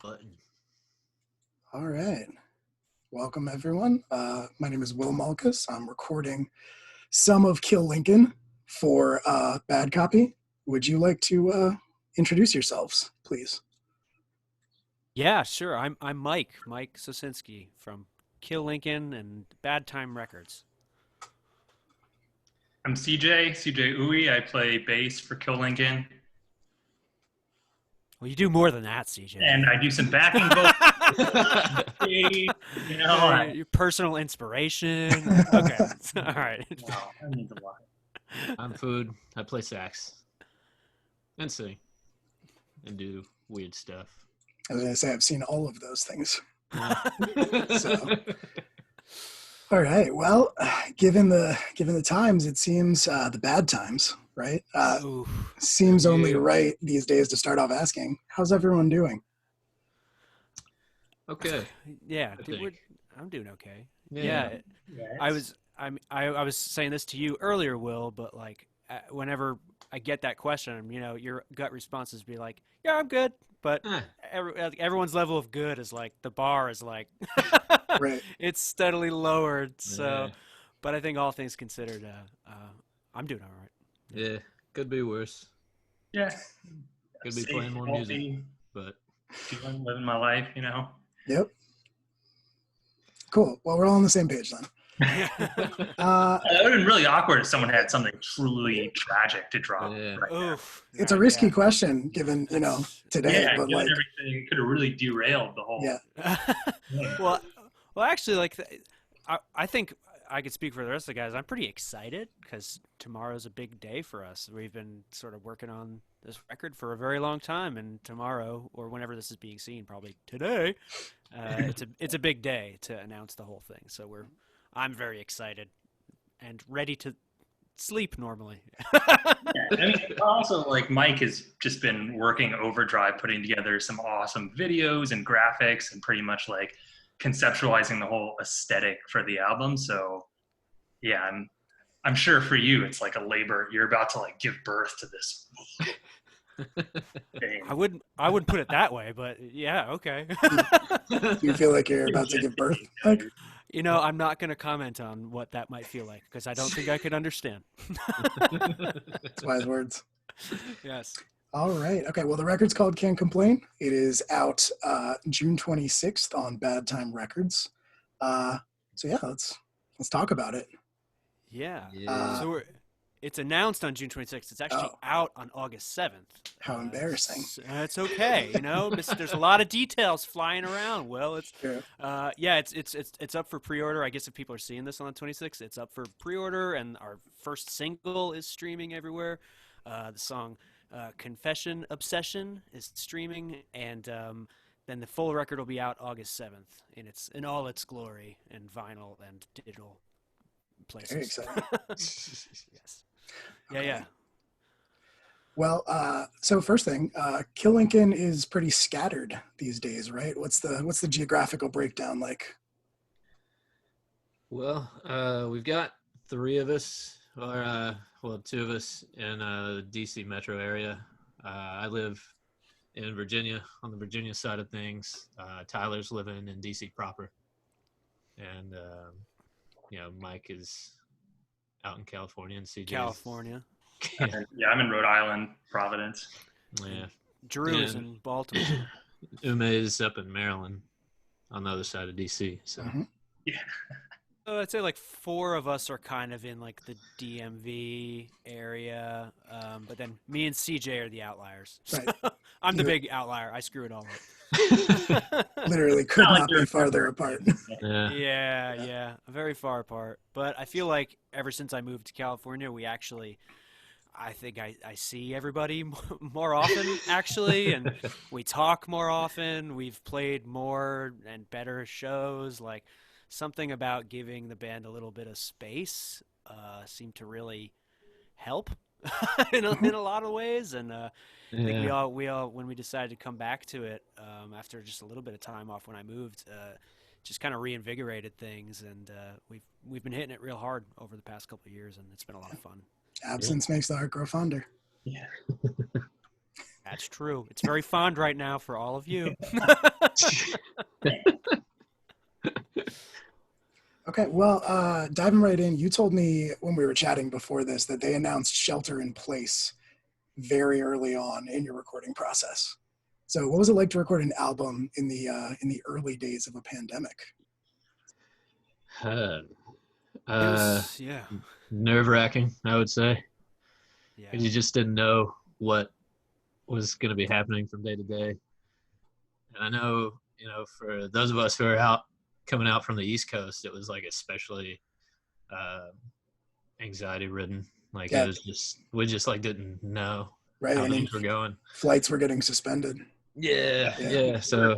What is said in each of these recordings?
Button. All right. Welcome, everyone. My name is Will Malkus. I'm recording some of Kill Lincoln for Bad Copy. Would you like to introduce yourselves, please? Yeah, sure. I'm Mike Sosinski from Kill Lincoln and Bad Time Records. I'm CJ Uwe. I play bass for Kill Lincoln, Well, you do more than that, CJ. and I do some backing vocals. Your personal inspiration. Okay, all right. No, I need to lie. I'm Food. I play sax and sing and do weird stuff. I was going to say I've seen all of those things. So. All right. Well, given the times, it seems the bad times, right? Seems only right these days to start off asking, how's everyone doing? Okay. Yeah, I'm doing okay. Yeah. I was saying this to you earlier, Will, but like whenever I get that question, your gut response is be like, "Yeah, I'm good," but everyone's level of good is like the bar is like, right. It's steadily lowered. So, but I think all things considered, I'm doing all right. Yeah, could be worse. Yeah, could be playing more music, but living my life, Yep. Cool. Well, we're all on the same page then. It would have been really awkward if someone had something truly tragic to drop. Yeah. Right now. It's a risky question, given today. Yeah, but given everything, it could have really derailed the whole. Yeah. well, actually, I think I could speak for the rest of the guys. I'm pretty excited because tomorrow's a big day for us. We've been sort of working on this record for a very long time, and tomorrow, or whenever this is being seen, probably today, it's a big day to announce the whole thing. So I'm very excited and ready to sleep normally. Also, like Mike has just been working overdrive, putting together some awesome videos and graphics, and pretty much like conceptualizing the whole aesthetic for the album. So, yeah, I'm sure for you, it's like a labor. You're about to like give birth to this thing. I wouldn't put it that way, but yeah, okay. Do you feel like you're about to give birth, Mike? I'm not going to comment on what that might feel like because I don't think I could understand. That's wise words. Yes. All right. Okay. Well, the record's called Can't Complain. It is out June 26th on Bad Time Records. So yeah, let's talk about it. Yeah. So it's announced on June 26th. It's actually out on August 7th. How embarrassing. It's okay. There's a lot of details flying around. Well, it's it's up for pre-order. I guess if people are seeing this on the 26th, it's up for pre-order, and our first single is streaming everywhere. The song Confession Obsession is streaming, and then the full record will be out August 7th in all its glory in vinyl and digital places. Very exciting. Yes. Yeah. Well, so first thing, Kill Lincoln is pretty scattered these days, right? What's the geographical breakdown like? Well, we've got three of us, or two of us in the DC metro area. I live in Virginia, on the Virginia side of things. Tyler's living in DC proper, and Mike is out in California, and CJ California. Yeah, I'm in Rhode Island, Providence. Yeah. Drew is in Baltimore. Ume is up in Maryland, on the other side of DC. So. Mm-hmm. Yeah. So I'd say like four of us are kind of in like the DMV area, but then me and CJ are the outliers. So Right. I'm the big outlier. I screw it all up. Literally could not be farther apart. Yeah, very far apart. But I feel like ever since I moved to California, I think I see everybody more often, actually, and we talk more often. We've played more and better shows. Like something about giving the band a little bit of space seemed to really help in a lot of ways. And I think we all when we decided to come back to it after just a little bit of time off when I moved, just kind of reinvigorated things, and we've been hitting it real hard over the past couple of years, and it's been a lot of fun. Absence makes the heart grow fonder. Yeah. That's true. It's very fond right now for all of you. Okay, well, diving right in, you told me when we were chatting before this that they announced shelter in place very early on in your recording process. So, what was it like to record an album in the early days of a pandemic? Uh, Yeah. Nerve-wracking, I would say. Yeah. 'Cause you just didn't know what was going to be happening from day to day. And I know, for those of us who are coming out from the East Coast, it was like especially anxiety-ridden. Like Yeah. it was we just like didn't know Right, how I mean, things were going. flights were getting suspended. Yeah. So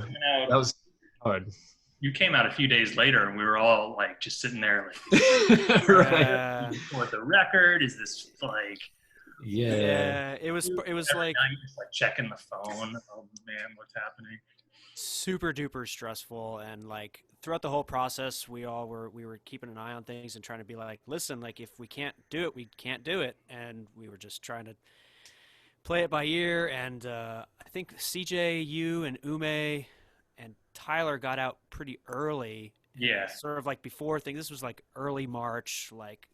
that was hard. You came out a few days later, and we were all like just sitting there, like, Right. what the record is this like? Yeah. It was Every like night, just like checking the phone. Oh man, what's happening? super duper stressful, and like throughout the whole process we were keeping an eye on things and trying to be like, listen, like if we can't do it, we can't do it, and we were just trying to play it by ear. And I think CJ, you and Ume and Tyler got out pretty early. Yeah. Sort of like before things. This was like early March. Like,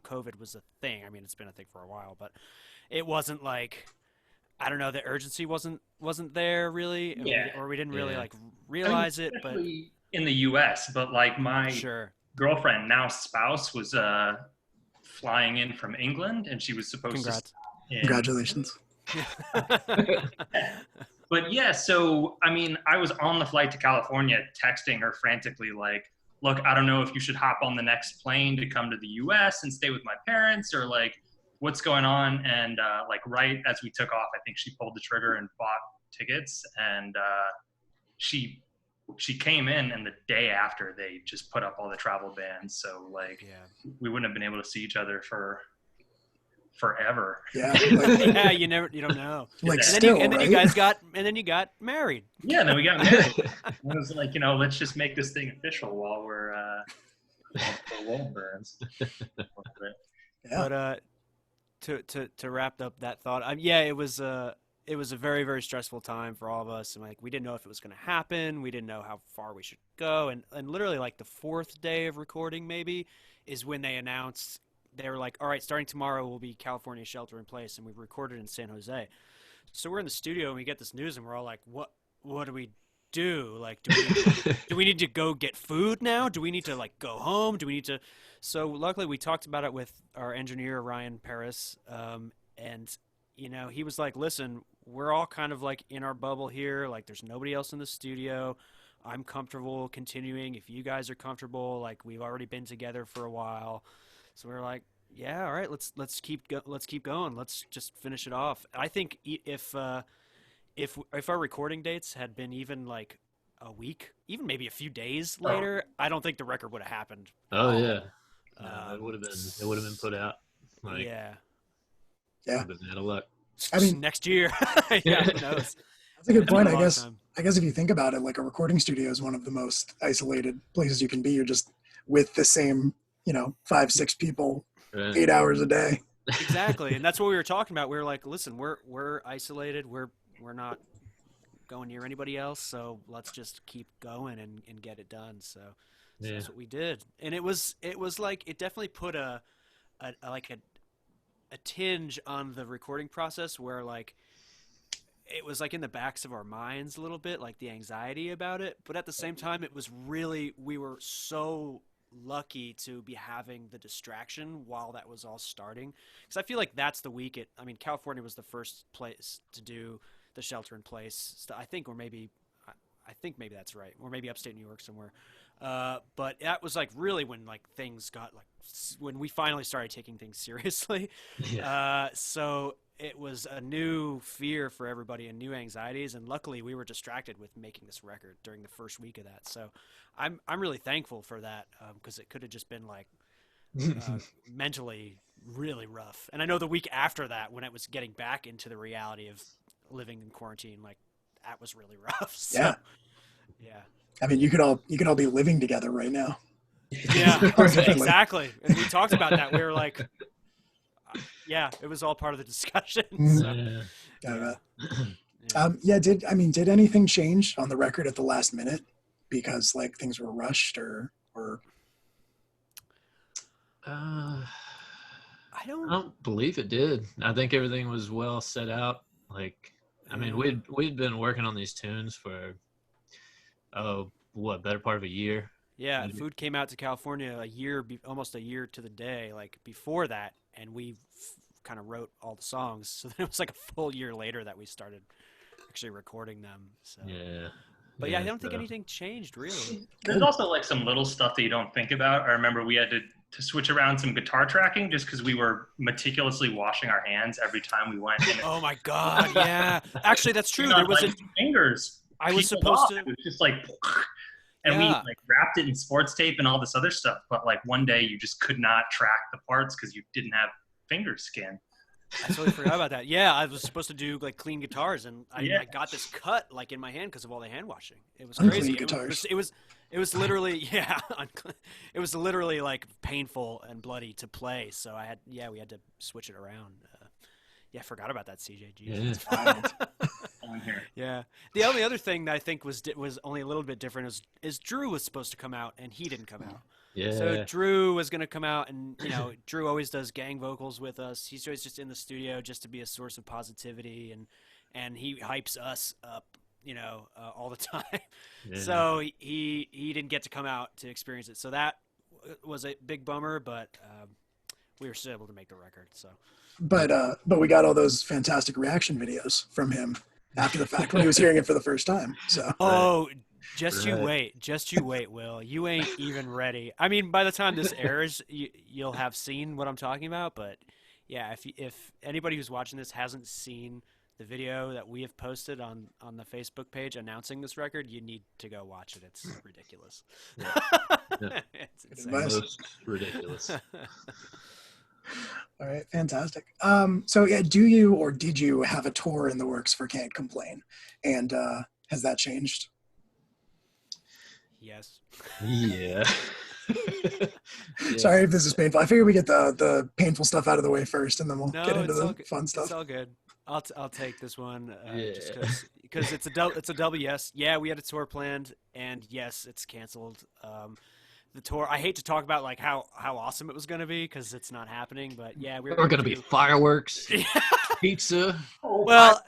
COVID was a thing. I mean, it's been a thing for a while, but it wasn't like, I don't know, the urgency wasn't there really. Yeah. Or we didn't really Yeah. like realize it. But Especially in the U.S., but like my sure. girlfriend, now spouse, was flying in from England, and she was supposed Congrats. to. In, Congratulations. But yeah, so I mean, I was on the flight to California texting her frantically, like, look, I don't know if you should hop on the next plane to come to the US and stay with my parents, or like, what's going on? And like right as we took off, I think she pulled the trigger and bought tickets, and she came in, and the day after they just put up all the travel bans. So like, we wouldn't have been able to see each other for forever. Yeah. Like, Yeah, you don't know. like And still, then right? you got married. Yeah, then we got married. It was like, let's just make this thing official while we're the world burns. Yeah. But to wrap up that thought, it was a very, very stressful time for all of us, and like we didn't know if it was going to happen. We didn't know how far we should go, and literally like the fourth day of recording maybe is when they announced. They were like, all right, starting tomorrow will be California shelter in place, and we recorded in San Jose. So we're in the studio and we get this news, and we're all like, what do we do? Like, do we need to go get food now? Do we need to like go home? Do we need to? So luckily we talked about it with our engineer, Ryan Paris. And he was like, listen, we're all kind of like in our bubble here. Like there's nobody else in the studio. I'm comfortable continuing. If you guys are comfortable, like we've already been together for a while. So we were like, yeah, all right, let's keep going. Let's just finish it off. I think if our recording dates had been even like a week, even maybe a few days later, I don't think the record would have happened. Oh yeah, no, it would have been put out. Like, yeah. Been out of luck. I mean, next year. Yeah, who knows? That's a good point. It's been a I long guess. time. I guess if you think about it, like a recording studio is one of the most isolated places you can be. You're just with the same, 5-6 people, Right. 8 hours a day. Exactly, and that's what we were talking about. We were like, listen, we're isolated. We're not going near anybody else, so let's just keep going and get it done. So that's what we did, and it was like it definitely put a tinge on the recording process where like it was like in the backs of our minds a little bit, like the anxiety about it, but at the same time it was really, we were so lucky to be having the distraction while that was all starting, because I feel like that's the week California was the first place to do the shelter in place, I think, or maybe I think maybe that's right, or maybe upstate New York somewhere, but that was like really when like things got like when we finally started taking things seriously. So it was a new fear for everybody and new anxieties, and luckily we were distracted with making this record during the first week of that. So I'm really thankful for that, because it could have just been like mentally really rough. And I know the week after that, when it was getting back into the reality of living in quarantine, like that was really rough. So, yeah. I mean, you could all be living together right now. Yeah, exactly. And we talked about that. We were like, yeah, it was all part of the discussion. So, Yeah. Yeah. Did anything change on the record at the last minute because like things were rushed or I I don't. don't believe it did. I think everything was well set out. Like, I mean, Yeah. we'd been working on these tunes for better part of a year. Yeah, And Food came out to California almost a year to the day, like before that, and we kind of wrote all the songs. So then it was like a full year later that we started actually recording them. So, yeah, but yeah, I yeah. don't think So anything changed really. There's Good. also like some little stuff that you don't think about. I remember we had to switch around some guitar tracking just because we were meticulously washing our hands every time we went in. Oh my God, yeah. Actually, that's true. You know, There was like a. fingers I was peeled supposed off. to. It was just like, and we Yeah. like wrapped it in sports tape and all this other stuff. But like one day you just could not track the parts because you didn't have finger skin. I totally forgot about that. Yeah, I was supposed to do like clean guitars, and Yeah. I got this cut like in my hand because of all the hand washing. It was Unclean crazy. guitars. It was literally it was literally like painful and bloody to play. So we had to switch it around. Yeah, I forgot about that, CJ. yeah, Wild. On here. Yeah. The only other thing that I think was only a little bit different is Drew was supposed to come out and he didn't come out. yeah. So Drew was going to come out, and Drew always does gang vocals with us. He's always just in the studio just to be a source of positivity, and he hypes us up, all the time. Yeah. So he didn't get to come out to experience it. So that was a big bummer, but we were still able to make the record. So But we got all those fantastic reaction videos from him after the fact when he was hearing it for the first time. So oh. Just you Right. wait, Will. You ain't even ready. I mean, by the time this airs, you'll have seen what I'm talking about. But yeah, if anybody who's watching this hasn't seen the video that we have posted on the Facebook page announcing this record, you need to go watch it. It's ridiculous. Yeah. It's Good insane. advice. Most ridiculous. all right, fantastic. So yeah, do you or did you have a tour in the works for Can't Complain? And has that changed? Yes. Yeah. Yeah. Sorry if this is painful. I figure we get the painful stuff out of the way first, and then we'll No, get into it's all the good. fun It's stuff. all good. I'll take this one just Yeah. because it's a double yes. Yeah, we had a tour planned, and yes, it's canceled. The tour. I hate to talk about like how awesome it was going to be because it's not happening. But yeah, we There were are going gonna to be fireworks, pizza. well,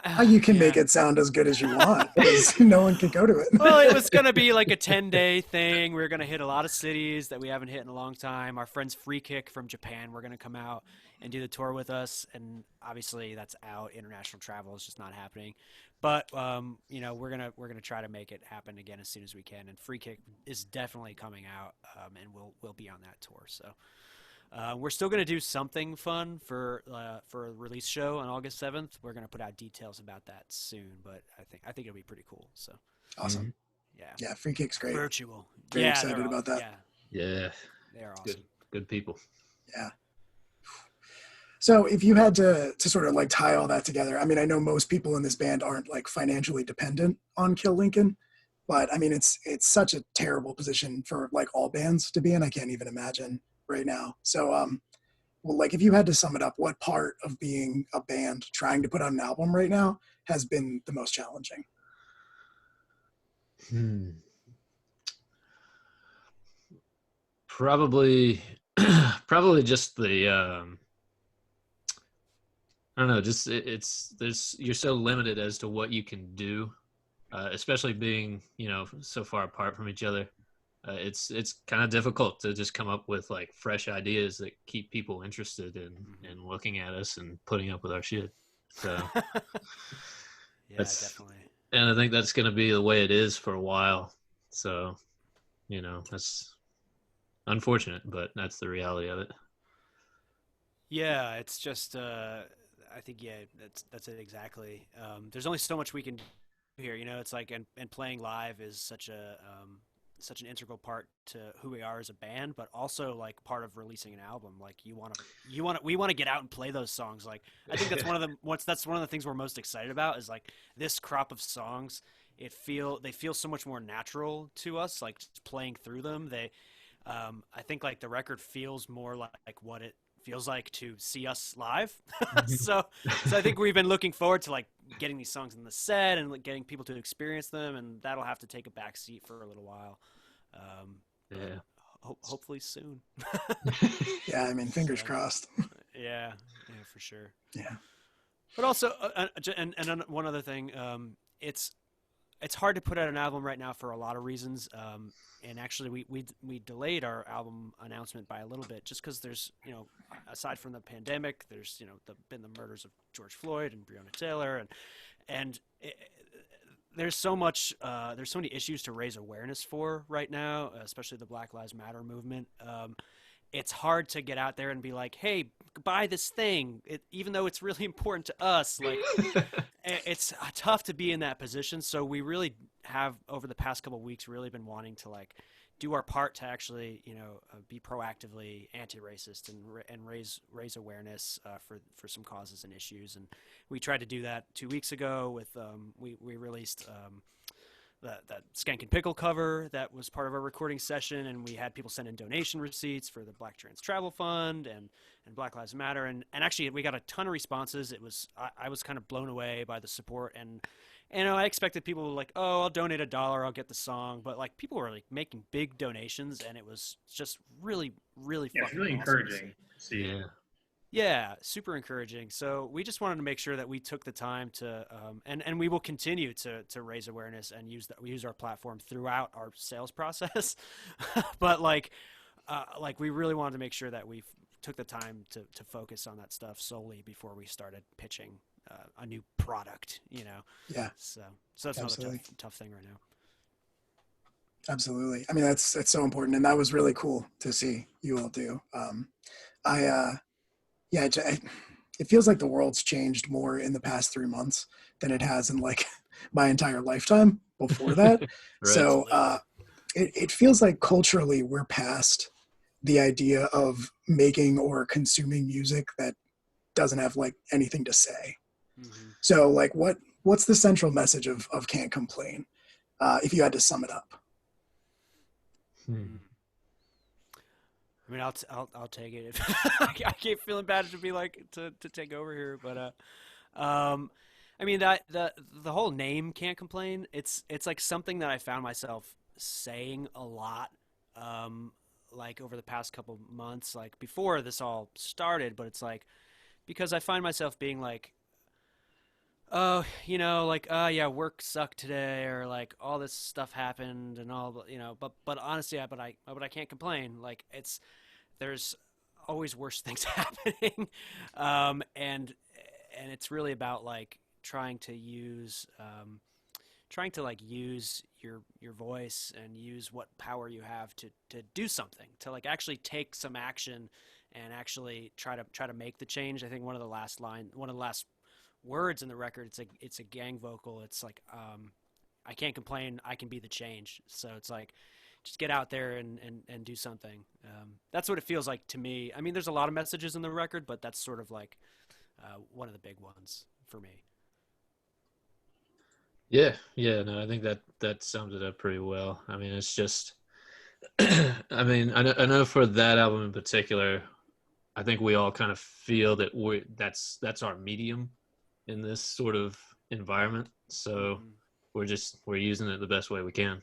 How you can yeah. make it sound as good as you want, because no one can go to it. Well, it was going to be like a 10-day thing. We were going to hit a lot of cities that we haven't hit in a long time. Our friends Free Kick from Japan were going to come out and do the tour with us, and obviously that's out. International travel is just not happening. But we're gonna try to make it happen again as soon as we can. And Free Kick is definitely coming out, and we'll be on that tour. So we're still gonna do something fun for a release show on August 7th. We're gonna put out details about that soon, but I think it'll be pretty cool. So Awesome. yeah, Yeah, Free Kick's great. virtual. Very Yeah, excited they're about that. Yeah, Yeah. they're It's awesome. good people. Yeah. So if you had to sort of like tie all that together, I mean, I know most people in this band aren't like financially dependent on Kill Lincoln, but I mean, it's such a terrible position for like all bands to be in. I can't even imagine right now. So, well, like if you had to sum it up, what part of being a band trying to put out an album right now has been the most challenging? Probably just the I don't know, just you're so limited as to what you can do, especially being so far apart from each other. It's kind of difficult to just come up with like fresh ideas that keep people interested in looking at us and putting up with our shit. So Yeah, That's- definitely. and I think that's going to be the way it is for a while. So that's unfortunate, but that's the reality of it. Yeah, it's just I think that's it exactly. There's only so much we can do here, it's like and playing live is such an integral part to who we are as a band, but also like part of releasing an album. Like we want to get out and play those songs. Like I think that's one of the things we're most excited about is like this crop of songs. They feel so much more natural to us, like just playing through them. I think like the record feels more like what it feels like to see us live. so I think we've been looking forward to like getting these songs in the set and like getting people to experience them, and that'll have to take a back seat for a little while. Yeah. Hopefully soon. Yeah, I mean, fingers crossed. Yeah, for sure. Yeah. But also, and one other thing, it's hard to put out an album right now for a lot of reasons. And actually, we delayed our album announcement by a little bit just because there's, aside from the pandemic, there's been the murders of George Floyd and Breonna Taylor, and there's so many issues to raise awareness for right now, especially the Black Lives Matter movement. It's hard to get out there and be like, hey, buy this thing, even though it's really important to us. Like, it's tough to be in that position. So we really have, over the past couple of weeks, really been wanting to like do our part to actually, be proactively anti-racist and raise awareness for some causes and issues. And we tried to do that 2 weeks ago with we released that Skank and Pickle cover that was part of our recording session, and we had people send in donation receipts for the Black Trans Travel Fund and Black Lives Matter, and actually we got a ton of responses. I was kind of blown away by the support, and I expected people to like, oh, I'll donate $1, I'll get the song, but like people were like making big donations, and it was just really fucking it's really awesome encouraging to see. Yeah. Yeah, super encouraging. So we just wanted to make sure that we took the time to, and we will continue to raise awareness and use our platform throughout our sales process. But like we really wanted to make sure that we took the time to focus on that stuff solely before we started pitching a new product. Yeah. So that's Absolutely. another tough thing right now. Absolutely. I mean, that's so important, and that was really cool to see you all do. It feels like the world's changed more in the past 3 months than it has in like my entire lifetime before that. Right. So it feels like culturally we're past the idea of making or consuming music that doesn't have like anything to say. Mm-hmm. So like what's the central message of Can't Complain, if you had to sum it up? I mean, I'll take it. I keep feeling bad to be like to take over here, but I mean that the whole name Can't Complain. It's like something that I found myself saying a lot, like over the past couple months, like before this all started. But it's like because I find myself being like, oh, like, yeah, work sucked today, or like all this stuff happened and all, but honestly, but I can't complain. Like there's always worse things happening. And it's really about like trying to use your voice and use what power you have to do something, to like actually take some action and actually try to make the change. I think one of the last words in the record, it's a gang vocal. It's like, I can't complain, I can be the change. So it's like, just get out there and do something. That's what it feels like to me. I mean, there's a lot of messages in the record, but that's sort of like one of the big ones for me. Yeah, no, I think that sums it up pretty well. I mean, it's just, I mean, I know for that album in particular, I think we all kind of feel that that's our medium in this sort of environment. So we're using it the best way we can.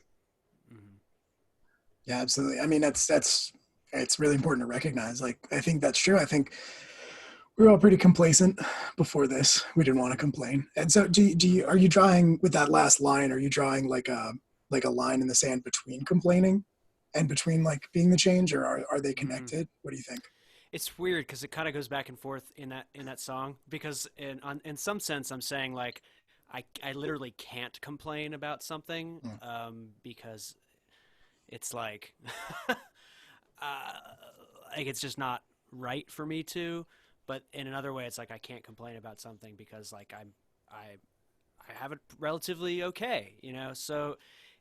Yeah, absolutely. I mean, it's really important to recognize. Like, I think that's true. I think we were all pretty complacent before this. We didn't want to complain. And so are you drawing with that last line? Are you drawing like a line in the sand between complaining and between like being the change, or are they connected? What do you think? It's weird because it kind of goes back and forth in that song, because in some sense I'm saying like I literally can't complain about something because it's like like it's just not right for me to. But in another way, it's like I can't complain about something because like I have it relatively okay, So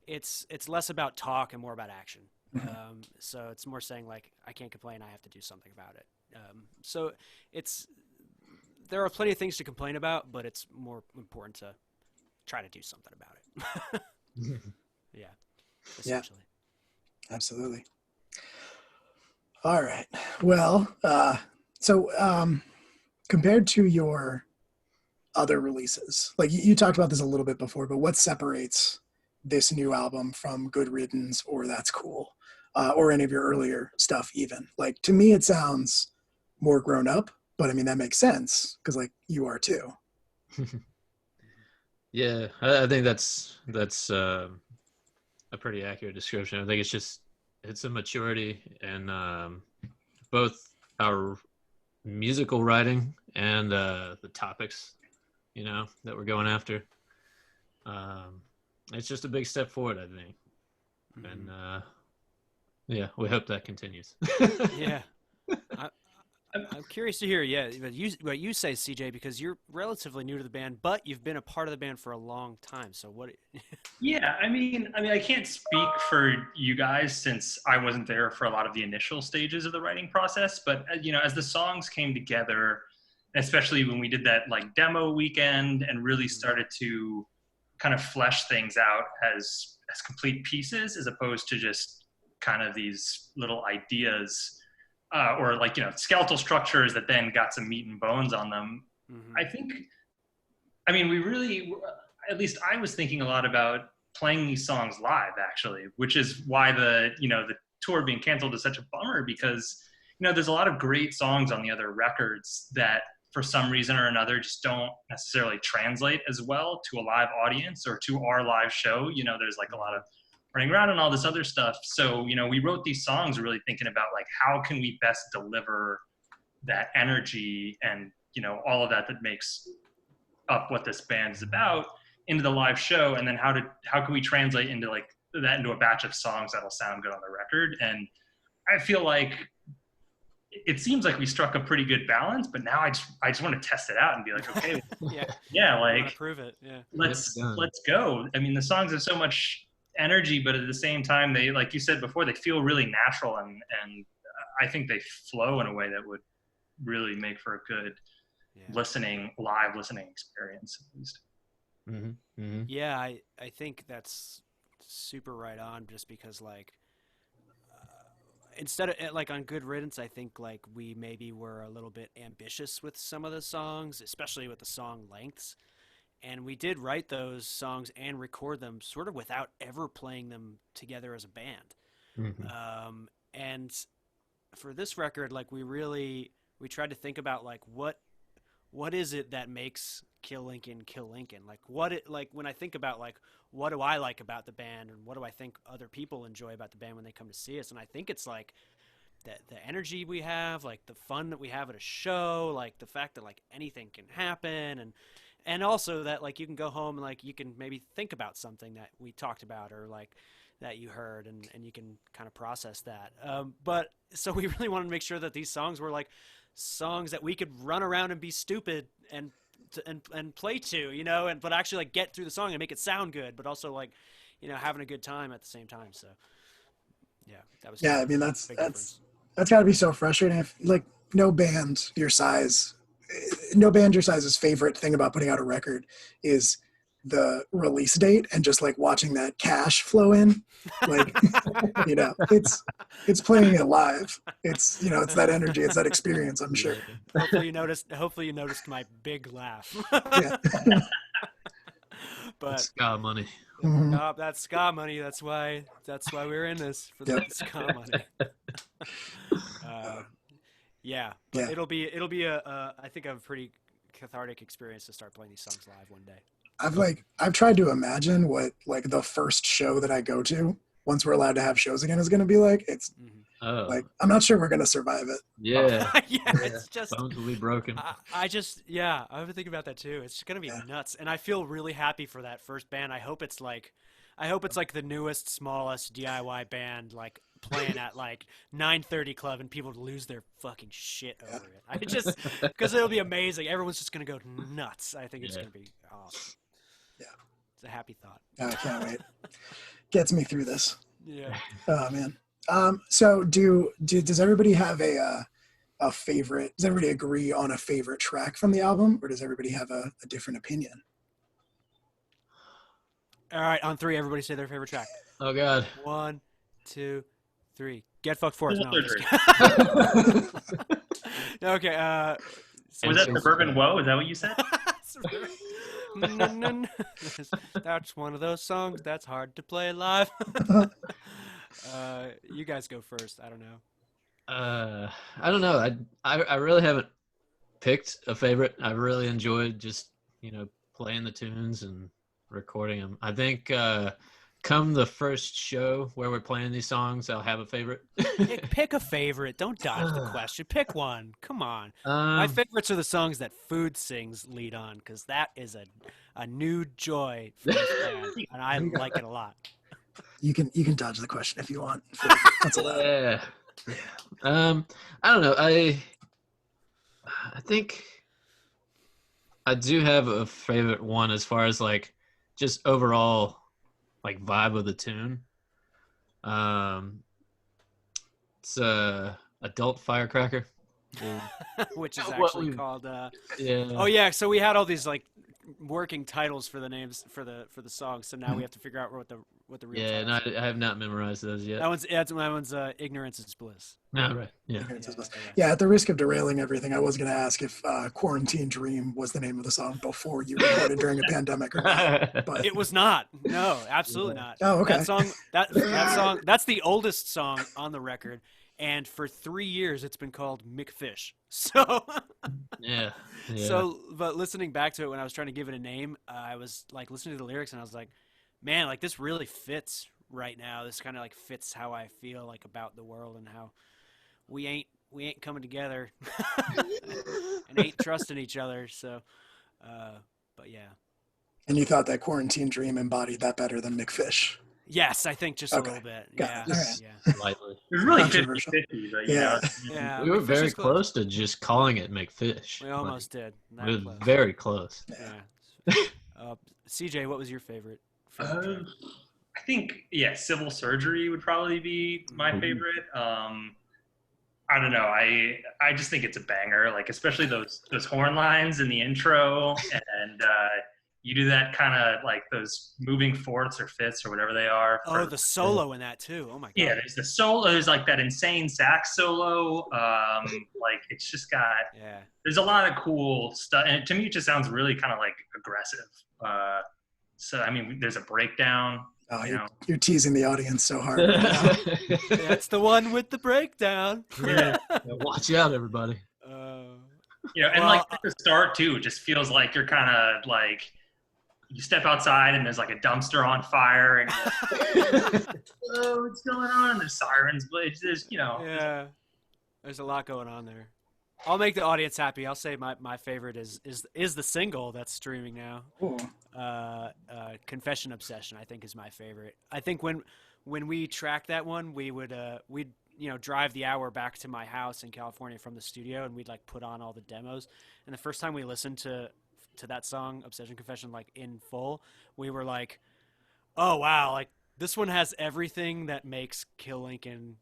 it's less about talk and more about action. So it's more saying like I can't complain, I have to do something about it. So there are plenty of things to complain about, but it's more important to try to do something about it. Yeah, essentially. Yeah, absolutely. All right. Well, So compared to your other releases, like you talked about this a little bit before, but what separates this new album from Good Riddance or That's Cool, or any of your earlier stuff even? Like, to me, it sounds more grown up, but I mean, that makes sense because like you are too. Yeah, I think that's a pretty accurate description. I think it's a maturity in both our musical writing and the topics, that we're going after. It's just a big step forward, I think, and yeah, we hope that continues. Yeah. I'm curious to hear, what you say, CJ, because you're relatively new to the band, but you've been a part of the band for a long time. So what? Yeah, I mean, I can't speak for you guys since I wasn't there for a lot of the initial stages of the writing process. But as the songs came together, especially when we did that like demo weekend and really started to kind of flesh things out as complete pieces, as opposed to just kind of these little ideas. Or like, skeletal structures that then got some meat and bones on them. Mm-hmm. We really, at least I was thinking a lot about playing these songs live, actually, which is why the tour being canceled is such a bummer, because, there's a lot of great songs on the other records that for some reason or another just don't necessarily translate as well to a live audience or to our live show. There's like a lot of running around and all this other stuff. So, we wrote these songs really thinking about like, how can we best deliver that energy and, all of that makes up what this band is about into the live show. And then how can we translate into like that into a batch of songs that'll sound good on the record. And I feel like it seems like we struck a pretty good balance, but now I just want to test it out and be like, okay, yeah, like prove it. Yeah. Let's go. I mean, the songs have so much energy, but at the same time, they, like you said before, they feel really natural, and I think they flow in a way that would really make for a good live listening experience, at least. Mm-hmm. Mm-hmm. Yeah, I think that's super right on, just because like instead of like on Good Riddance, I think like we maybe were a little bit ambitious with some of the songs, especially with the song lengths. And we did write those songs and record them sort of without ever playing them together as a band. Mm-hmm. And for this record, like we tried to think about like what is it that makes Kill Lincoln Kill Lincoln? Like when I think about like what do I like about the band and what do I think other people enjoy about the band when they come to see us? And I think it's like the energy we have, like the fun that we have at a show, like the fact that like anything can happen, and also that like you can go home and like you can maybe think about something that we talked about or like that you heard, and you can kind of process that. But so we really wanted to make sure that these songs were like songs that we could run around and be stupid and play to, but actually like get through the song and make it sound good, but also like, having a good time at the same time. So yeah, that was I mean that's got to be so frustrating if like no band your size's favorite thing about putting out a record is the release date and just like watching that cash flow in, like it's playing it live. It's it's that energy, it's that experience. I'm sure. Hopefully you noticed my big laugh. Yeah. But ska money. Mm-hmm. That's ska money. That's why we're in this, for the ska money. But it'll be I think a pretty cathartic experience to start playing these songs live one day. I've tried to imagine what like the first show that I go to once we're allowed to have shows again is going to be like. It's like I'm not sure we're going to survive it. Yeah. It's just bones will be broken. I've been thinking about that too. It's going to be nuts, and I feel really happy for that first band. I hope it's like the newest, smallest DIY band, like playing at like 9:30 club, and people lose their fucking shit over it. Because it'll be amazing. Everyone's just gonna go nuts. I think it's gonna be awesome. Yeah, it's a happy thought. I can't wait. Gets me through this. Yeah. Oh man. So does everybody have a favorite? Does everybody agree on a favorite track from the album, or does everybody have a different opinion? All right, on 3, everybody say their favorite track. Oh God. 1, 2, 3. Get fucked for it. No, Okay. Was that Suburban Woe? Is that what you said? That's one of those songs that's hard to play live. You guys go first. I don't know. I don't know. I really haven't picked a favorite. I really enjoyed just playing the tunes and recording them. I think come the first show where we're playing these songs, I'll have a favorite. Pick a favorite. Don't dodge the question. Pick one. Come on. My favorites are the songs that Food Sings lead on, because that is a new joy for this band, and I like it a lot. You can dodge the question if you want. That's allowed. Yeah. I don't know. I think I do have a favorite one as far as like just overall like vibe of the tune. It's Adult Firecracker. Which is actually called yeah. Oh yeah, so we had all these like working titles for the names for the songs, so now we have to figure out what the real Yeah, titles and I have not memorized those yet. That one's Ignorance is Bliss. No, right. Yeah. Yeah, at the risk of derailing everything, I was going to ask if Quarantine Dream was the name of the song before you recorded during a pandemic or not. But it was not. No, absolutely not. Oh, okay. That song, that's the oldest song on the record, and for 3 years it's been called McFish. So yeah. So, but listening back to it when I was trying to give it a name, I was like listening to the lyrics and I was like, man, like this really fits right now. This kind of like fits how I feel like about the world and how we ain't coming together and ain't trusting each other. So, but yeah. And you thought that Quarantine Dream embodied that better than McFish? Yes, I think just a little bit. Yeah. Slightly. It was really 50-50, but yeah. We were very close to just calling it McFish. We almost did. We were very close. Yeah. CJ, what was your favorite? I think Civil Surgery would probably be my favorite. I don't know. I just think it's a banger. Like especially those horn lines in the intro, and you do that kind of like those moving fourths or fifths or whatever they are. Oh, the solo in that too. Oh my god. Yeah, there's the solo. There's like that insane sax solo. Like it's just got. Yeah. There's a lot of cool stuff, and to me, it just sounds really kind of like aggressive. So I mean, there's a breakdown. Oh, you're teasing the audience so hard right now. That's the one with the breakdown. Yeah. Watch out, everybody. And like at the start too, it just feels like you're kind of like you step outside and there's like a dumpster on fire and oh, what's going on? And there's sirens, but there's Yeah, there's a lot going on there. I'll make the audience happy. I'll say my favorite is the single that's streaming now. Cool. Confession Obsession, I think, is my favorite. I think when we tracked that one, we'd drive the hour back to my house in California from the studio, and we'd like put on all the demos. And the first time we listened to that song, Obsession Confession, like in full, we were like, oh wow, like this one has everything that makes Kill Lincoln.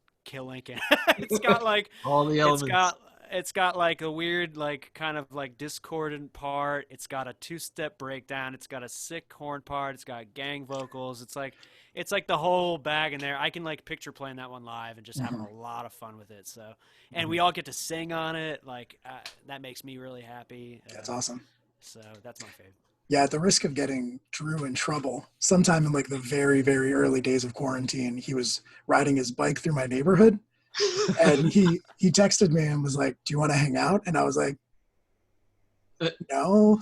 It's got like all the elements. It's got like a weird, like kind of like discordant part. It's got a 2-step breakdown. It's got a sick horn part. It's got gang vocals. It's like the whole bag in there. I can like picture playing that one live and just having a lot of fun with it. So, and we all get to sing on it. Like that makes me really happy. That's awesome. So that's my favorite. Yeah, at the risk of getting Drew in trouble, sometime in like the very, very early days of quarantine, he was riding his bike through my neighborhood. And he texted me and was like, do you want to hang out? And I was like, no.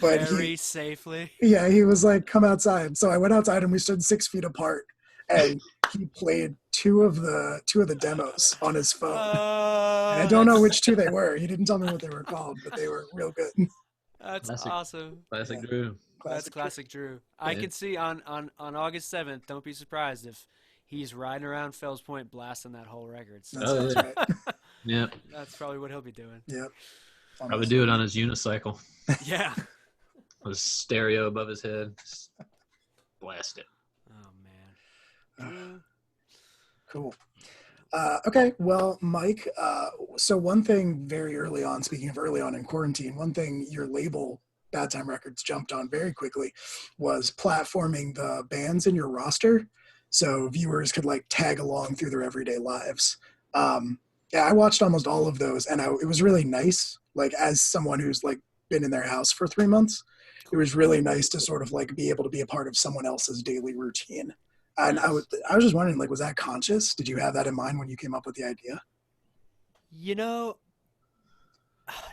But very safely. Yeah, he was like, come outside. So I went outside and we stood 6 feet apart, and he played two of the demos on his phone. And I don't know which two they were. He didn't tell me what they were called, but they were real good. That's awesome. Classic Drew. That's classic Drew. I can see on August 7th, don't be surprised if he's riding around Fells Point blasting that whole record. So That's right. Yep. That's probably what he'll be doing. Yep. I would do it on his unicycle. Yeah. With a stereo above his head. Just blast it. Oh, man. Cool. Okay, well, Mike, so one thing very early on, speaking of early on in quarantine, one thing your label, Bad Time Records, jumped on very quickly was platforming the bands in your roster so viewers could like tag along through their everyday lives. Yeah, I watched almost all of those, and it was really nice. Like, as someone who's like been in their house for 3 months, it was really nice to sort of like be able to be a part of someone else's daily routine. And Nice. I was just wondering, like, was that conscious? Did you have that in mind when you came up with the idea? You know,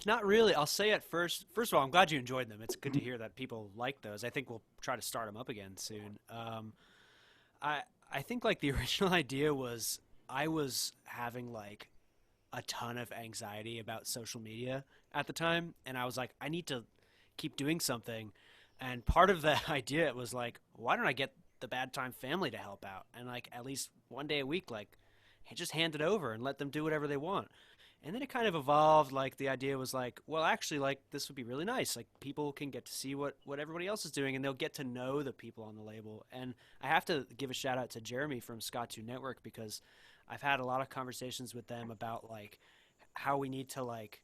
not really. I'll say at first. First of all, I'm glad you enjoyed them. It's good to hear that people like those. I think we'll try to start them up again soon. I I think like the original idea was I was having like a ton of anxiety about social media at the time, and I was like, I need to keep doing something. And part of the idea was like, why don't I get the Bad Time family to help out, and like at least one day a week, like just hand it over and let them do whatever they want. And then it kind of evolved. Like the idea was like, well, actually, like this would be really nice. Like people can get to see what everybody else is doing, and they'll get to know the people on the label. And I have to give a shout out to Jeremy from Scott 2 Network, because I've had a lot of conversations with them about like how we need to like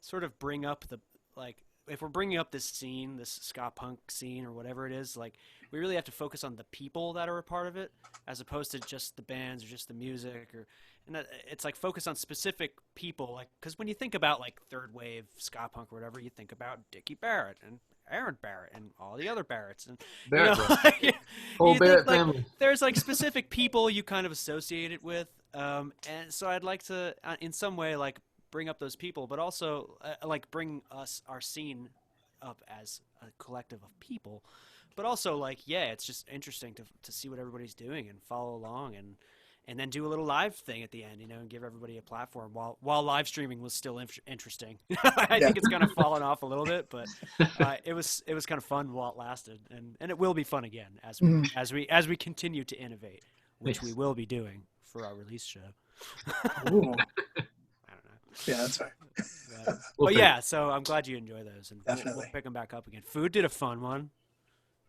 sort of bring up the like if we're bringing up this scene, this ska punk scene or whatever it is, like we really have to focus on the people that are a part of it, as opposed to just the bands or just the music, or and that, it's like focus on specific people, like because when you think about like third wave ska punk or whatever, you think about Dickie Barrett and Aaron Barrett and all the other Barretts, and Barrett, like, whole you Barrett think, like, family. there's like specific people you kind of associate it with, and so I'd like to in some way like bring up those people, but also like bring us our scene up as a collective of people. But also like yeah, it's just interesting to see what everybody's doing and follow along, and then do a little live thing at the end, you know, and give everybody a platform while live streaming was still interesting. I think it's kind of fallen off a little bit, but it was kind of fun while it lasted, and it will be fun again as we continue to innovate, which we will be doing for our release show. Ooh. I don't know. Yeah, that's fine. But yeah, so I'm glad you enjoy those, and Definitely. we'll pick them back up again. Food did a fun one.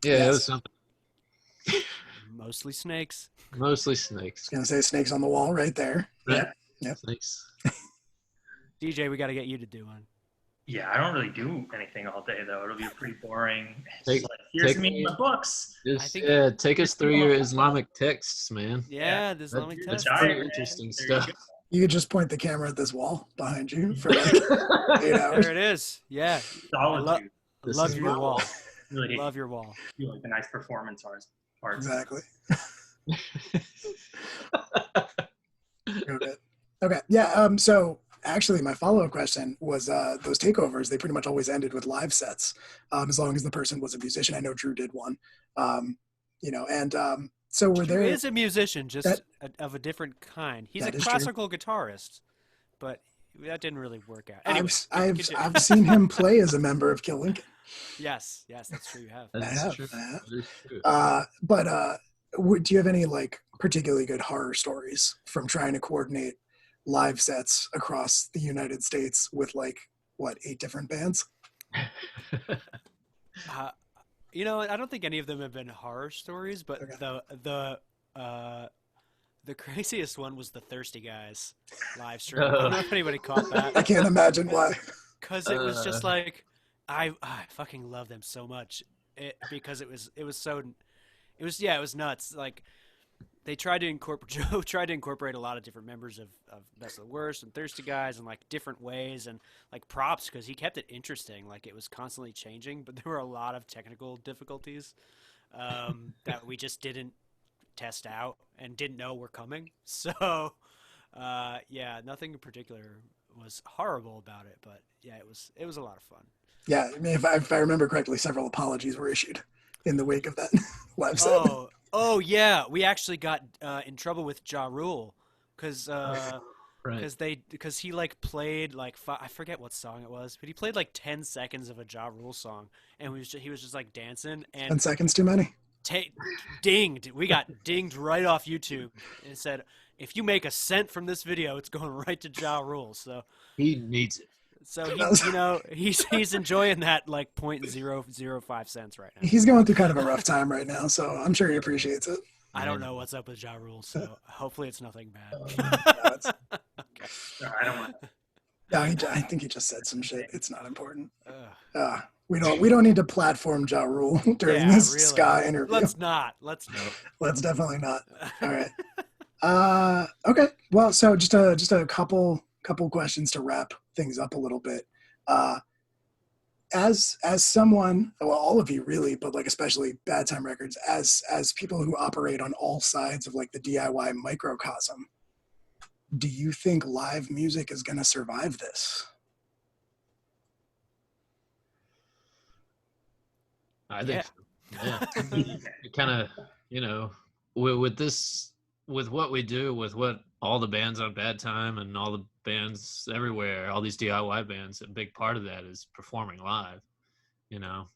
Yeah, Yes. it was something. Mostly snakes. Mostly snakes. Gonna say snakes on the wall right there. Right? Yeah. Snakes. DJ, we got to get you to do one. Yeah, I don't really do anything all day though. It'll be pretty boring. It's Take- just like, here's take me me- in the books. Just, think- yeah, take us through your Islamic texts, man. Yeah, the Islamic That's test. pretty diagram. interesting There you stuff. You could just point the camera at this wall behind you for like 8 hours. There it is. Yeah, Solitude. This love is your my wall. Really Love your wall. feel like a nice performance art. Exactly. Okay. Okay. Yeah. So actually, my follow-up question was those takeovers. They pretty much always ended with live sets, as long as the person was a musician. I know Drew did one. You know, and so were Drew there? is a musician, just That- of a different kind. He's a That is true. classical guitarist, but that didn't really work out. Anyway, I've seen him play as a member of Kill Lincoln. yes, that's true. You have. I That's have, true. I have. That is true. But do you have any like particularly good horror stories from trying to coordinate live sets across the United States with like what 8 different bands? You know, I don't think any of them have been horror stories, but Okay. the craziest one was the Thirsty Guys live stream. I don't know if anybody caught I that, can't imagine why. because it was just like I fucking love them so much. Because it was nuts. Like they tried to incorporate Joe tried to incorporate a lot of different members of Best of the Worst and Thirsty Guys in like different ways, and like props, because he kept it interesting. Like it was constantly changing, but there were a lot of technical difficulties that we just didn't test out and didn't know were coming. So yeah, nothing in particular was horrible about it, but yeah, it was a lot of fun. Yeah, I mean, if I remember correctly, several apologies were issued in the wake of that live set. Oh yeah, we actually got in trouble with Ja Rule because Right. because he like played like I forget what song it was, but he played like 10 seconds of a Ja Rule song, and he was just like dancing, 10 and seconds too many. dinged. We got dinged right off YouTube, and it said, if you make a cent from this video, it's going right to Ja Rule. So He needs it. he, you know, he's enjoying that like 0.005 cents right now. He's going through kind of a rough time right now, so I'm sure he appreciates it. I don't know what's up with Ja Rule, so hopefully it's nothing bad. No, it's- No, I don't want. no, I think he just said some shit. It's not important. Ugh. We don't need to platform Ja Rule during Yeah, this really. Sky interview. Let's not. Let's definitely not. All right. Okay. Well, so just a couple questions to wrap things up a little bit. Uh, as someone, well, all of you really, but like especially Bad Time Records, as people who operate on all sides of like the DIY microcosm, do you think live music is going to survive this? I Yeah. think so. Yeah. It kind of, with this, with what we do, with what all the bands on Bad Time and all the bands everywhere, all these DIY bands, a big part of that is performing live, you know,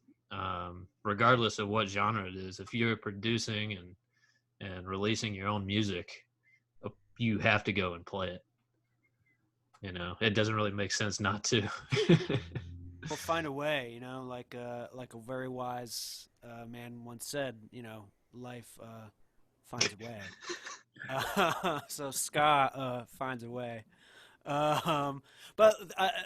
regardless of what genre it is. If you're producing and releasing your own music, you have to go and play it. It doesn't really make sense not to. We'll find a way, like a very wise man once said, life finds a way. So ska finds a way. But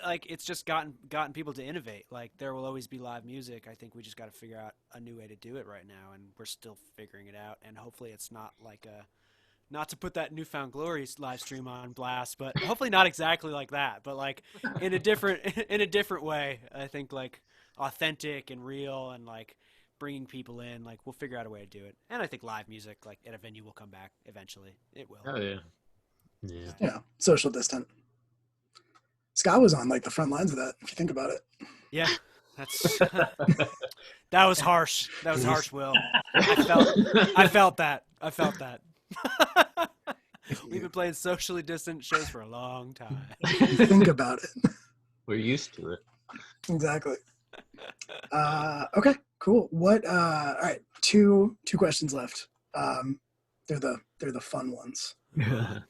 like it's just gotten people to innovate. Like there will always be live music. I think we just got to figure out a new way to do it right now, and we're still figuring it out. And hopefully, it's not like not to put that Newfound Glory live stream on blast, but hopefully not exactly like that. But like in a different way. I think like authentic and real, and like bringing people in. Like we'll figure out a way to do it. And I think live music, like at a venue, will come back eventually. It will. Oh yeah, yeah. Yeah, social distant. Scott was on like the front lines of that, if you think about it. Yeah, that's that was harsh. That was harsh, Will. I felt that. We've been playing socially distant shows for a long time. Think about it. We're used to it. Exactly. Okay, cool. All right, two questions left. They're the fun ones.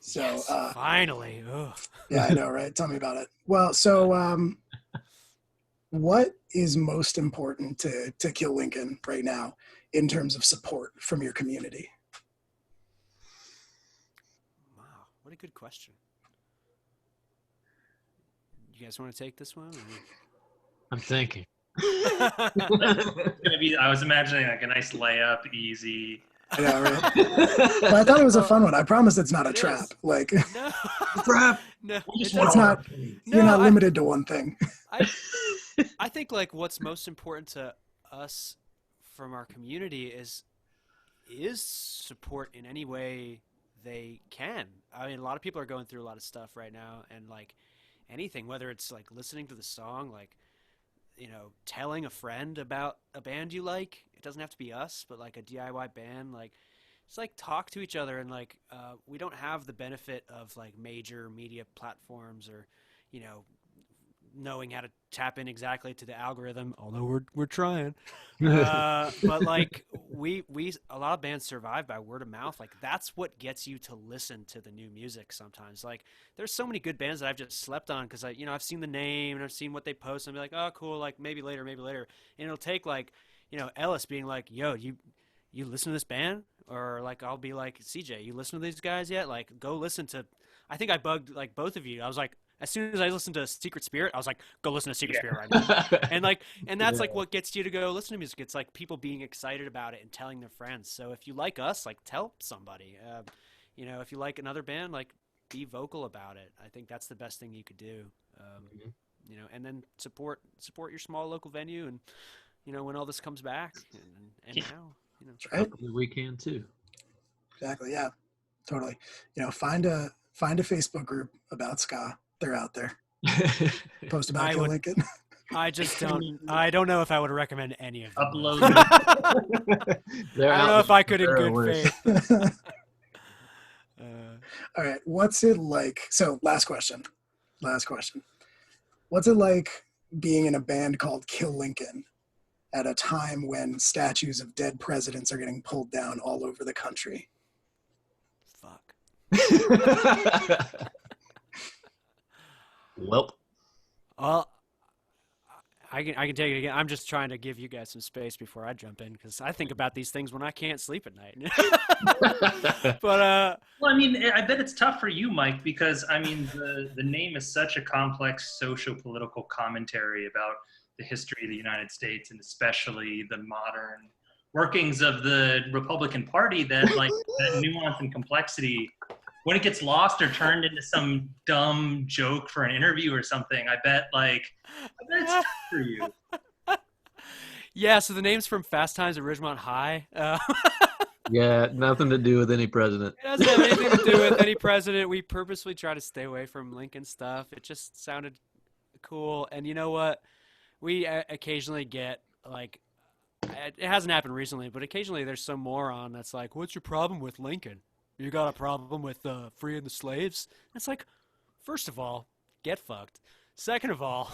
So Yes, finally. Ugh. yeah, I know, right? Tell me about it. Well, so what is most important to Kill Lincoln right now in terms of support from your community? Wow, what a good question. You guys want to take this one? I'm thinking. I was imagining like a nice layup, easy. Yeah, right. But I thought it was a fun one. I promise it's not a trap. Is. Like No, Trap. no, it's not. You're not limited to one thing. I think like what's most important to us from our community is support in any way they can. I mean, a lot of people are going through a lot of stuff right now, and like anything, whether it's like listening to the song, like telling a friend about a band you like. It doesn't have to be us, but like a DIY band, like just like talk to each other. And like we don't have the benefit of like major media platforms or knowing how to tap in exactly to the algorithm, although we're trying. But like we a lot of bands survive by word of mouth. Like that's what gets you to listen to the new music sometimes. Like there's so many good bands that I've just slept on because I've seen the name and I've seen what they post and be like, oh cool, like maybe later. And it'll take like Ellis being like, yo, you listen to this band? Or like I'll be like, CJ, you listen to these guys yet? Like go listen to. I think I bugged like both of you. I was like, as soon as I listened to Secret Spirit, I was like, go listen to Secret Spirit right now. And that's like what gets you to go listen to music. It's like people being excited about it and telling their friends. So if you like us, like tell somebody. If you like another band, like be vocal about it. I think that's the best thing you could do. And then support your small local venue, and when all this comes back, and now, Right? We can too. Exactly. Yeah. Totally. Find a Facebook group about ska. They're out there. Post about Kill Lincoln. I just don't. I don't know if I would recommend any of them. Upload. I don't know if I could in good faith. All right. What's it like? So last question. What's it like being in a band called Kill Lincoln at a time when statues of dead presidents are getting pulled down all over the country? Fuck. Well, I can take it again. I'm just trying to give you guys some space before I jump in because I think about these things when I can't sleep at night. But well, I mean, I bet it's tough for you, Mike, because I mean, the name is such a complex socio-political commentary about the history of the United States and especially the modern workings of the Republican Party. That like that nuance and complexity when it gets lost or turned into some dumb joke for an interview or something, I bet it's fun for you. Yeah, so the name's from Fast Times at Ridgemont High. Yeah, nothing to do with any president. It doesn't have anything to do with any president. We purposely try to stay away from Lincoln stuff. It just sounded cool. And you know what? We occasionally get, like, it hasn't happened recently, but occasionally there's some moron that's like, what's your problem with Lincoln? You got a problem with freeing the slaves? It's like, first of all, get fucked. Second of all,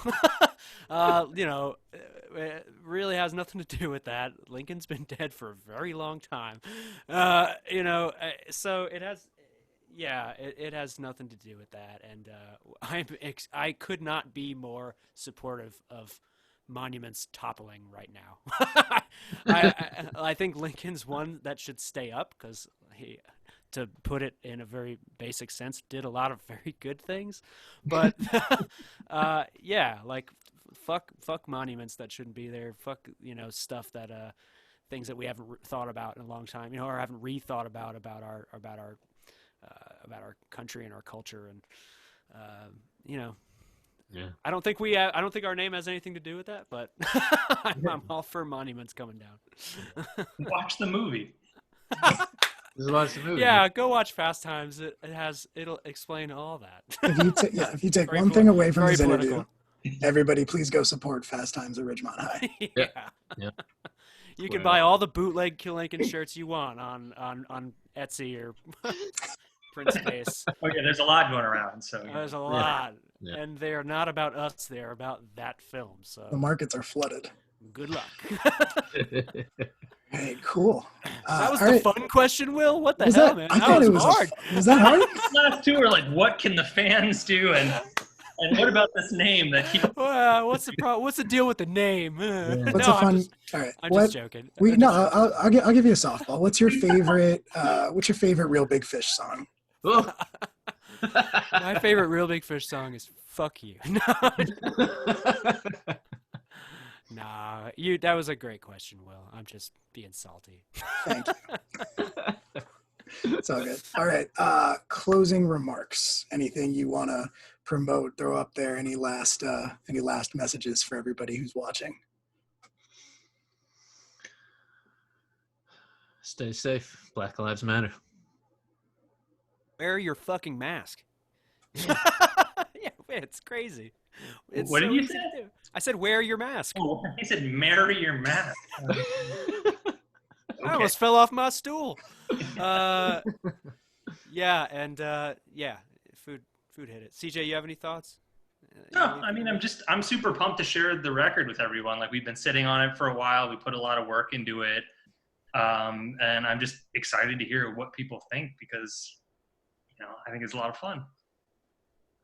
it really has nothing to do with that. Lincoln's been dead for a very long time. So it has, it has nothing to do with that. And I could not be more supportive of monuments toppling right now. I think Lincoln's one that should stay up because he, to put it in a very basic sense, did a lot of very good things. But fuck monuments that shouldn't be there. Fuck, stuff that things that we haven't thought about in a long time, or haven't rethought about our country and our culture, and Yeah. I don't think our name has anything to do with that, but I'm all for monuments coming down. Watch the movie. Just watch the movie. Yeah, go watch Fast Times. It'll explain all that. If you take Very one thing away from very this interview, political. everybody please go support Fast Times at Ridgemont High. Yeah. Yeah. You can buy all the bootleg Kill Lincoln shirts you want on Etsy or Printspace. Oh yeah, there's a lot going around. So There's a lot. Yeah. And they are not about us. They are about that film. So The markets are flooded. good luck. Hey, cool. That was all the right. fun question, Will? What the Was hell, that? man? I That thought was it was hard. Was that hard? last two are like, what can the fans do, and what about this name that keeps? Well, what's the problem? What's the deal with the name? What's No, a fun? I'm All right. I'm What? just joking. I'll give you a softball. What's your favorite? What's your favorite Real Big Fish song? Oh. My favorite Real Big Fish song is "Fuck You." Nah, that was a great question, Will. I'm just being salty. Thank you. It's all good. All right. Closing remarks. Anything you want to promote? Throw up there. Any last messages for everybody who's watching? Stay safe. Black Lives Matter. Wear your fucking mask. Yeah, it's crazy. It's What did you easy say? to do. I said wear your mask. Oh, he said marry your mask. I almost fell off my stool. Yeah, and food hit it. CJ, you have any thoughts? No, I mean, I'm super pumped to share the record with everyone. Like, we've been sitting on it for a while. We put a lot of work into it. And I'm just excited to hear what people think because, I think it's a lot of fun.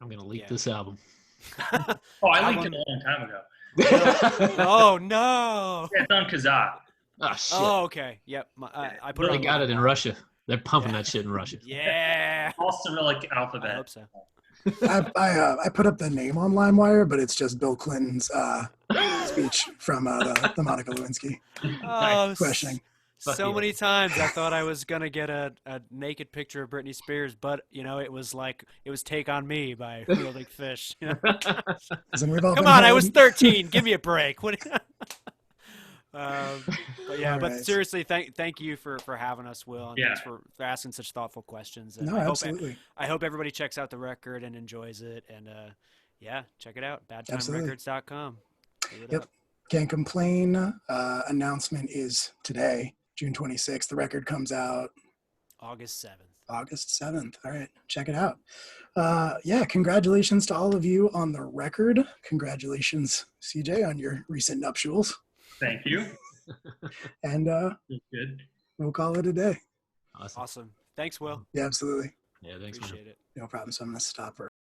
I'm going to leak this album. Oh, I leaked it a long time ago. Oh, no. Yeah, it's on Kazaa. Oh, shit. Oh, okay. Yep. I put Really it on got it in Russia. They're pumping that shit in Russia. Yeah. All Cyrillic I alphabet. hope so. I put up the name on LimeWire, but it's just Bill Clinton's speech from the Monica Lewinsky Oh, questioning. so you. many times I thought I was gonna get a naked picture of Britney Spears, but it was Take on Me by Real Big Fish. Listen, we've all Come been on, I held- was 13. Give me a break. What? But yeah, All but right. seriously, thank you for having us, Will, and Yeah. thanks for asking such thoughtful questions. And No, absolutely. I hope everybody checks out the record and enjoys it. And check it out. BadTimeRecords.com. Give it Yep. up. Can't complain. Announcement is today, June 26th. The record comes out August 7th. August 7th. All right, check it out. Congratulations to all of you on the record. Congratulations, CJ, on your recent nuptials. Thank you. And Good. we'll call it a day. Awesome. Awesome. Thanks, Will. Yeah, absolutely. Yeah, thanks, man. Appreciate it. No problem. So I'm going to stop for